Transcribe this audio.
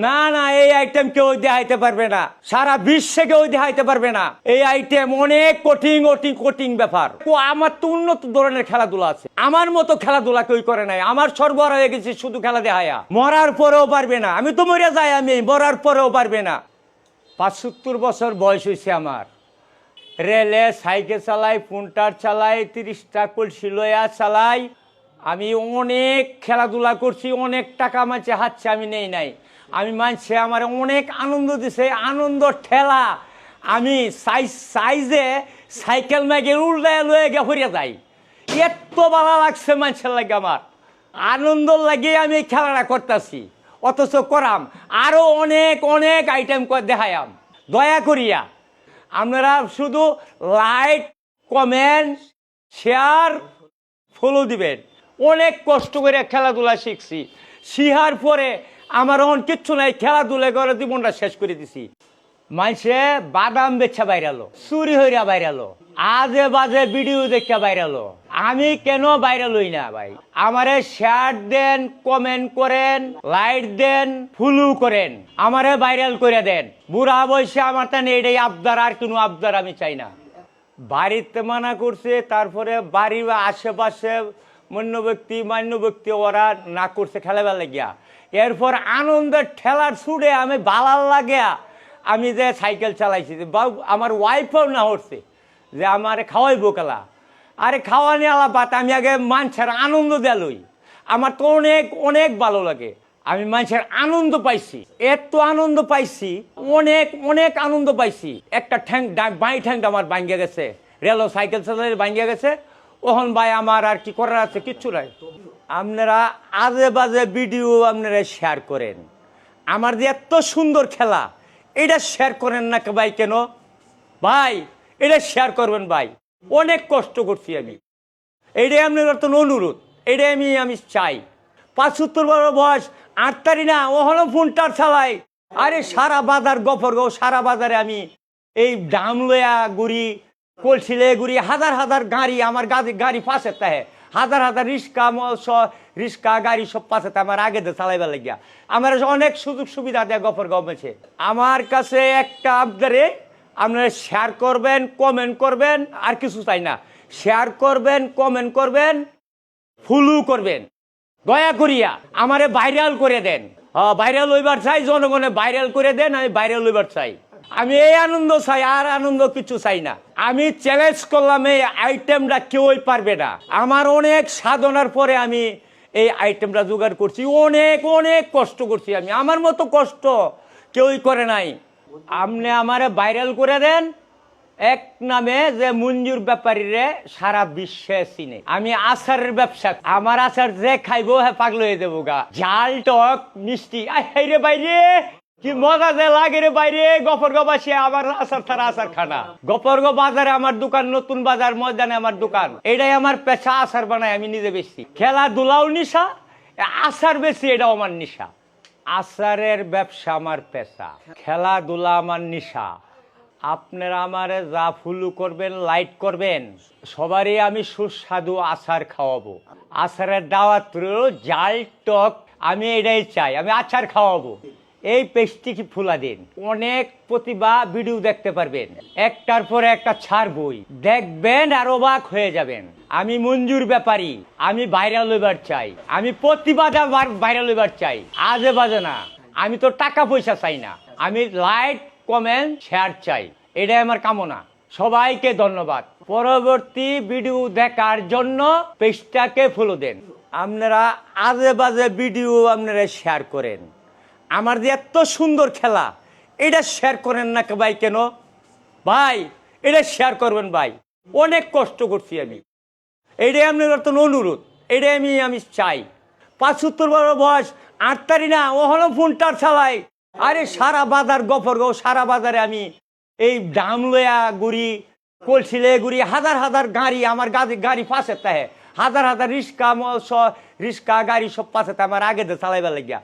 না না, এই আইটেম কেউ দেখাইতে পারবে না, সারা বিশ্বে কেউ দেখাইতে পারবে না। এই আইটেম অনেক কঠিন কঠিন কঠিন ব্যাপার। আমার তো উন্নত ধরনের খেলাধুলা আছে, আমার মতো খেলাধুলা কেউ করে নাই। আমার সরবরাহ হয়ে গেছে শুধু খেলা দেখায়া, মরার পরেও পারবে না। আমি তো মরে যাই, আমি মরার পরেও পারবে না। ৭৫ বছর বয়স হয়েছে আমার। রেলে সাইকেল চালাই, পুন্টার চালাই, 30টা কলসি লয়া চালাই। আমি অনেক খেলাধুলা করছি, অনেক টাকা মাঝে হাতছে আমি নেই নাই। আমি মানছে আমার অনেক আনন্দ দিছে, আনন্দ ঠেলা। আমি সাইজে সাইকেল ম্যাগে উল্টায় লয়ে গে হরিয়া যাই। এত ভালো লাগছে মানুষের লাগে, আমার আনন্দ লাগে আমি এই খেলাটা করতেছি। অথচ করাম আরো অনেক অনেক আইটেম দেখায়াম। দয়া করিয়া আপনারা শুধু লাইক, কমেন্ট, শেয়ার, ফলো দিবেন। অনেক কষ্ট করে খেলাধুলা শিখছি, শিখার পরে আমার অন কিচ্ছু নাই, খেলাধুলা করে জীবনটা শেষ করে দিছি। মানুষে বাদাম বেচা বাইরালো, চুরি হইরা বাইরালো, আজে বাজে ভিডিও দেখা বাইরালো। আমি কেন ভাইরাল হই না ভাই? আমারে শেয়ার দেন, কমেন্ট করেন, লাইক দেন, ফলো করেন, আমারে ভাইরাল করে দেন। বুড়া বয়সে আমার তা এটাই আবদার, আর কোনো আবদার আমি চাই না। বাড়িতে মানা করছে, তারপরে বাড়ির আশেপাশে মান্য ব্যক্তি ওরা না করছে খেলাবেলা গিয়া। এরপর আনন্দের ঠেলার ছুটে আমি বালার লাগিয়া আমি যে সাইকেল চালাইছি, আমার ওয়াইফও না হচ্ছে যে আমার খাওয়াইবো খেলা। আরে খাওয়ানি আলা বাত, আমি আগে মানুষের আনন্দ দেলই। আমার তো অনেক অনেক ভালো লাগে, আমি মানুষের আনন্দ পাইছি, এত আনন্দ পাইছি, অনেক অনেক আনন্দ পাইছি। একটা ঠ্যাং বাই ঠ্যাংটা আমার ভাঙ্গিয়া গেছে, রেলো সাইকেল চালাইলে ভাঙ্গিয়া গেছে। ওহন ভাই আমার আর কি করার আছে, কিচ্ছু নাই। আপনারা আজে বাজে ভিডিও আপনারা শেয়ার করেন, আমার যে এত সুন্দর খেলা এটা শেয়ার করেন না ভাই? কেন ভাই এটা শেয়ার করবেন ভাই? অনেক কষ্ট করছি আমি, এইটাই আপনার তো অনুরোধ, এটাই আমি চাই। ৭৫ বছর বয়স, ৮ তারিখ না, ওখানে ফোনটার চালাই। আরে সারা বাজার গফরগাঁও, সারা বাজারে আমি এই দাম লয়া ঘুরি, কলসি লয়ে ঘুরি, হাজার হাজার গাড়ি আমার গাড়ি পাশে তাহে, হাজার হাজার রিক্সা গাড়ি সব পাশে আমার আগে দিয়ে চালাইবার লাগিয়া। আমার অনেক সুযোগ সুবিধা দেয় গফরগাঁও মেছে। আমার কাছে একটা আবদারে, আপনারা শেয়ার করবেন, কমেন্ট করবেন, আর কিছু চাই না। শেয়ার করবেন, কমেন্ট করবেন, ফলো করবেন, দয়া করিয়া আমারে ভাইরাল করে দেন। ভাইরাল হইবার চাই, জনগণে ভাইরাল করে দেন, আমি ভাইরাল হইবার চাই। আমি এই আনন্দ চাই, আর আনন্দ কিছু চাই না। আমি চ্যালেঞ্জ করলাম, এই আইটেমটা কেউই পারবে না। আমার অনেক সাধনার পরে আমি এই আইটেমটা জোগাড় করছি, অনেক অনেক কষ্ট করছি আমি, আমার মতো কষ্ট কেউই করে নাই। আপনি আমারে ভাইরাল করে দেন, এক নামে যে মঞ্জুর ব্যাপারীরে সারা বিশ্বে চিনে। আমি আচারের ব্যবসা, আমার আচার যে খাইবো হ্যাঁ পাগল হয়ে দেবো গা। ঝাল টক মিষ্টি, রে বাইরে কি মজা যে লাগে রে বাইরে। গফরগাঁও বাসী আমার আচার ছাড়া আচার খানা। গফরগাঁও বাজারে আমার দোকান, নতুন বাজার ময়দানে আমার দোকান। এটাই আমার পেশা, আচার বানাই আমি নিজে বেশি। খেলাধুলাও নিশা, আচার বেশি, এটাও আমার নিশা। আচারের ব্যবসা আমার পেশা, খেলাধুলা আমার নিশা। আপনারা আমারে যা ফলো করবেন, লাইক করবেন, সবারই আমি সুস্বাদু আচার খাওয়াবো। আচারের দাওয়াত জাল টক, আমি এটাই চাই, আমি আচার খাওয়াবো। এই পেজটি কি ফুলা দিন, অনেক প্রতিভা ভিডিও দেখতে পারবেন, একটার পর একটা ছাড়বই, দেখবেন আর অবাক হয়ে যাবেন। আমি মঞ্জুর ব্যাপারী, আমি ভাইরাল হইবার চাই, আমি প্রতিবাদে ভাইরাল হইবার চাই, আজে বাজে না। আমি তো টাকা পয়সা চাই না, আমি লাইক, কমেন্ট, শেয়ার চাই, এটাই আমার কামনা। সবাইকে ধন্যবাদ। পরবর্তী ভিডিও দেখার জন্য পেজটাকে ফলো দেন। আপনারা আজে বাজে ভিডিও আপনারা শেয়ার করেন, আমার যে এত সুন্দর খেলা এটা শেয়ার করেন না ভাই? কেন ভাই এটা শেয়ার করবেন ভাই? অনেক কষ্ট করছি আমি, এইটাই আপনার তো অনুরোধ, এটাই আমি চাই। ৭৫ বছর বয়স, ৮ তারিখ না, ওখানে ফোনটার চালাই। আরে সারা বাজার গফরগাঁও, সারা বাজারে আমি এই দাম লয়া ঘুরি, কলসি লয়ে ঘুরি, হাজার হাজার গাড়ি আমার গাড়ি পাশে তাহে, হাজার হাজার রিক্সা গাড়ি সব পাশে আমার আগে দিয়ে চালাইবার লাগিয়া।